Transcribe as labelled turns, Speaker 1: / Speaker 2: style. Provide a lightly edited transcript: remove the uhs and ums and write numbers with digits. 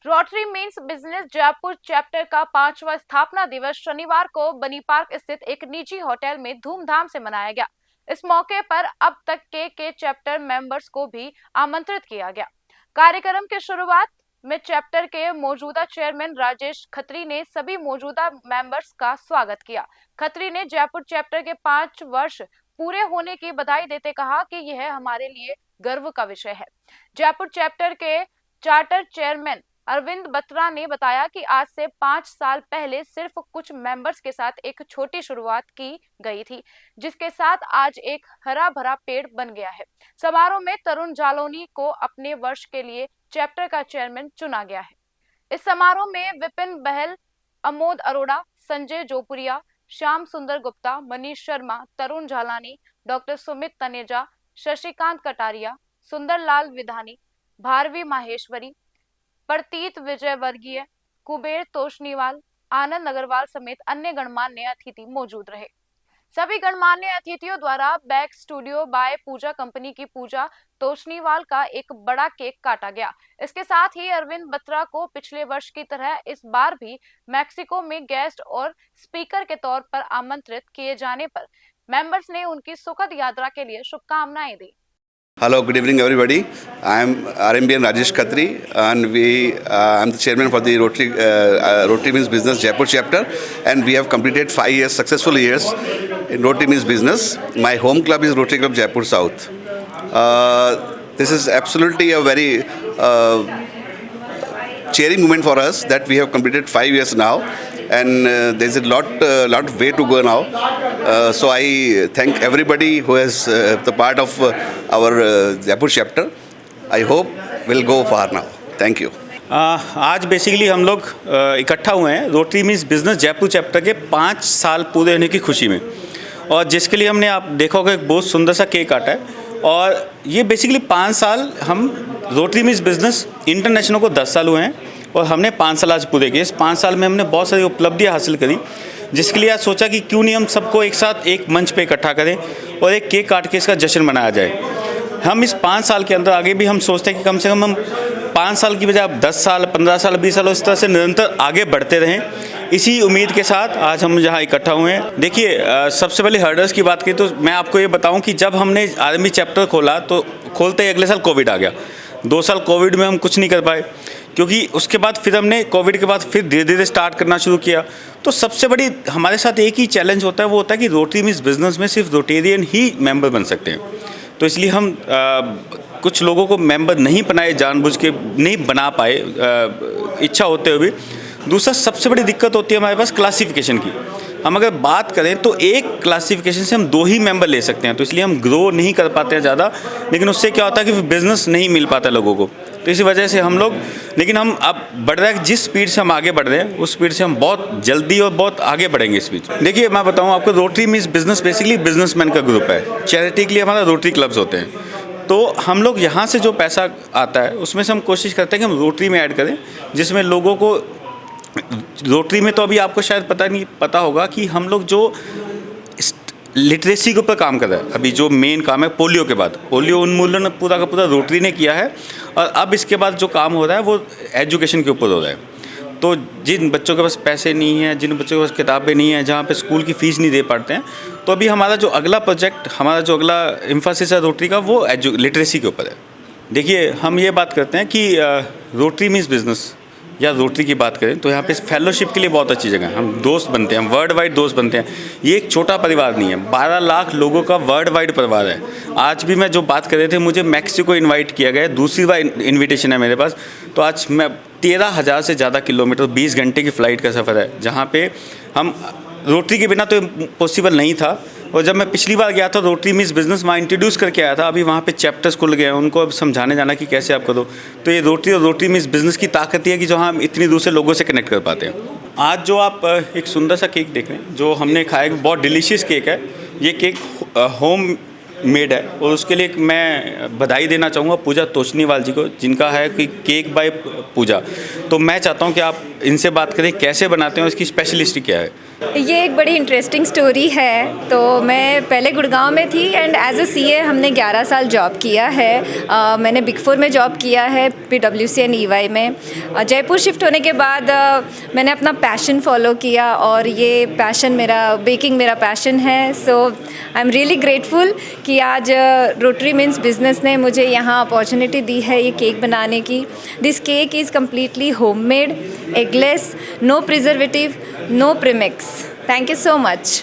Speaker 1: Rotary means business Jaipur chapter का 5वां स्थापना दिवस शनिवार को बनी पार्क स्थित एक निजी होटल में धूमधाम से मनाया गया। इस मौके पर अब तक के चैप्टर मेंबर्स को भी आमंत्रित किया गया। कार्यक्रम की शुरुआत में चैप्टर के मौजूदा चेयरमैन राजेश खत्री ने सभी मौजूदा मेंबर्स का स्वागत किया। खत्री ने जयपुर चैप्टर के 5 वर्ष पूरे होने की बधाई देते कहा कि यह हमारे लिए गर्व का विषय है। जयपुर चैप्टर के चार्टर चेयरमैन अरविंद बत्रा ने बताया कि आज से 5 साल पहले सिर्फ कुछ मेंबर्स के साथ एक छोटी शुरुआत की गई थी, जिसके साथ आज एक हरा भरा पेड़ बन गया है। समारोह में तरुण जालोनी को अपने वर्ष के लिए चैप्टर का चेयरमैन चुना गया है। इस समारोह में विपिन बहल, अमोद अरोड़ा, संजय जोपुरिया, श्याम सुंदर गुप्ता, मनीष शर्मा, तरुण झालानी, डॉक्टर सुमित तनेजा, शशिकांत कटारिया, सुंदरलाल विधानी, भारवी माहेश्वरी, प्रतीत विजयवर्गीय, कुबेर तोशनीवाल, आनंद अग्रवाल समेत अन्य गणमान्य अतिथि मौजूद रहे। सभी गणमान्य अतिथियों द्वारा back studio by Pooja company की पूजा तोशनीवाल का एक बड़ा केक काटा गया। इसके साथ ही अरविंद बत्रा को पिछले वर्ष की तरह इस बार भी मैक्सिको में गेस्ट और स्पीकर के तौर पर आमंत्रित किए जाने पर मेंबर्स ने उनकी सुखद यात्रा के लिए शुभकामनाएं दी।
Speaker 2: Hello, good evening everybody. I am RMBN Rajesh Khatri and I am the chairman for the Rotary Means Business Jaipur chapter, and we have completed 5 years, successful years in Rotary Means Business. My home club is Rotary Club Jaipur South. This is absolutely a very cheering moment for us that we have completed 5 years now, and there is a lot way to go now. So I thank everybody who is the part of our Jaipur chapter. I hope we'll go far now. Thank you.
Speaker 3: आज basically हम लोग इकट्ठा हुए हैं rotary means business Jaipur chapter के 5 साल पूरे होने की खुशी में, और जिसके लिए हमने आप देखा होगा एक बहुत सुंदर सा केक काटा है। और ये बेसिकली 5 साल हम रोटरी मीन्स बिजनेस इंटरनेशनल को 10 साल हुए हैं और हमने 5 साल आज पूरे किए। इस 5 साल में हमने बहुत सारी उपलब्धियाँ हासिल करी, जिसके लिए आज सोचा कि क्यों नहीं हम सबको एक साथ एक मंच पे इकट्ठा करें और एक केक काट के इसका जश्न मनाया जाए। हम इस 5 साल के अंदर आगे भी हम सोचते हैं कि कम से कम हम 5 साल की बजाय 10 साल, 15 साल, 20 साल इस तरह से निरंतर आगे बढ़ते रहें। इसी उम्मीद के साथ आज हम यहाँ इकट्ठा हुए हैं। देखिए, सबसे पहले हर्डल्स की बात करें तो मैं आपको ये बताऊँ कि जब हमने आर्मी चैप्टर खोला तो खोलते ही अगले साल कोविड आ गया। 2 साल कोविड में हम कुछ नहीं कर पाए, क्योंकि उसके बाद फिर हमने कोविड के बाद फिर धीरे धीरे स्टार्ट करना शुरू किया। तो सबसे बड़ी हमारे साथ एक ही चैलेंज होता है, वो होता है कि रोटरी मीन्स बिजनेस में सिर्फ रोटेरियन ही मेंबर बन सकते हैं। तो इसलिए हम कुछ लोगों को मेंबर नहीं बनाए, जानबूझ के नहीं बना पाए इच्छा होते हुए भी। दूसरा सबसे बड़ी दिक्कत होती है हमारे पास क्लासिफिकेशन की। हम अगर बात करें तो एक क्लासिफिकेशन से हम 2 ही मेंबर ले सकते हैं, तो इसलिए हम ग्रो नहीं कर पाते हैं ज़्यादा। लेकिन उससे क्या होता है कि बिज़नेस नहीं मिल पाता लोगों को, तो इसी वजह से हम लोग, लेकिन हम अब बढ़ रहे हैं, जिस स्पीड से हम आगे बढ़ रहे हैं उस स्पीड से हम बहुत जल्दी और बहुत आगे बढ़ेंगे इस बीच। देखिए, मैं बताऊँ आपको, rotary means business basically businessman का ग्रुप है। चैरिटी के लिए हमारा रोटरी क्लब्स होते हैं, तो हम लोग यहाँ से जो पैसा आता है उसमें से हम कोशिश करते हैं कि हम रोटरी में ऐड करें, जिसमें लोगों को रोटरी में, तो अभी आपको शायद पता होगा कि हम लोग जो लिटरेसी के ऊपर काम कर रहा है, अभी जो मेन काम है पोलियो के बाद, पोलियो उन्मूलन पूरा का पूरा रोटरी ने किया है। और अब इसके बाद जो काम हो रहा है वो एजुकेशन के ऊपर हो रहा है। तो जिन बच्चों के पास पैसे नहीं हैं, जिन बच्चों के पास किताबें नहीं हैं, जहाँ पे स्कूल की फ़ीस नहीं दे पाते हैं, तो अभी हमारा जो अगला प्रोजेक्ट, हमारा जो अगला एम्फासिस है रोटरी का, वो लिटरेसी के ऊपर है। देखिए, हम ये बात करते हैं कि रोटरी मीन्स बिजनेस या रोटरी की बात करें तो यहाँ पे फेलोशिप के लिए बहुत अच्छी जगह है। हम दोस्त बनते हैं, हम वर्ल्ड वाइड दोस्त बनते हैं। ये एक छोटा परिवार नहीं है, 12 लाख लोगों का वर्ल्ड वाइड परिवार है। आज भी मैं जो बात कर रहे थे, मुझे मैक्सिको इनवाइट किया गया है, दूसरी बार इनविटेशन है मेरे पास। तो आज मैं 13,000 से ज़्यादा किलोमीटर, 20 घंटे की फ़्लाइट का सफ़र है, जहाँ पे हम रोटरी के बिना तो पॉसिबल नहीं था। और जब मैं पिछली बार गया था रोटरी मीन्स बिजनेस, वहाँ इंट्रोड्यूस करके आया था। अभी वहाँ पे चैप्टर्स खुल गए हैं, उनको अब समझाने जाना कि कैसे आप करो। तो ये रोटरी और रोटरी मीन्स बिजनेस की ताकत है कि जो हम इतनी दूर से लोगों से कनेक्ट कर पाते हैं। आज जो आप एक सुंदर सा केक देख रहे हैं, जो हमने खाया, बहुत डिलीशियस केक है। ये केक होम मेड है, और उसके लिए मैं बधाई देना चाहूँगा पूजा तोशनीवाल जी को, जिनका है कि केक बाय पूजा। तो मैं चाहता हूँ कि आप इनसे बात करें कैसे बनाते हैं, इसकी स्पेशलिस्ट क्या है।
Speaker 4: ये एक बड़ी इंटरेस्टिंग स्टोरी है। तो मैं पहले गुड़गांव में थी एंड एज अ सीए हमने 11 साल जॉब किया है। मैंने बिग फोर में जॉब किया है, PwC एंड EY में। जयपुर शिफ्ट होने के बाद मैंने अपना पैशन फॉलो किया और ये पैशन बेकिंग मेरा पैशन है। सो आई एम रियली ग्रेटफुल कि आज रोटरी मीन्स बिजनेस ने मुझे यहाँ अपॉर्चुनिटी दी है ये केक बनाने की। This cake is completely homemade, eggless, no preservative, no premix. Thank you so much.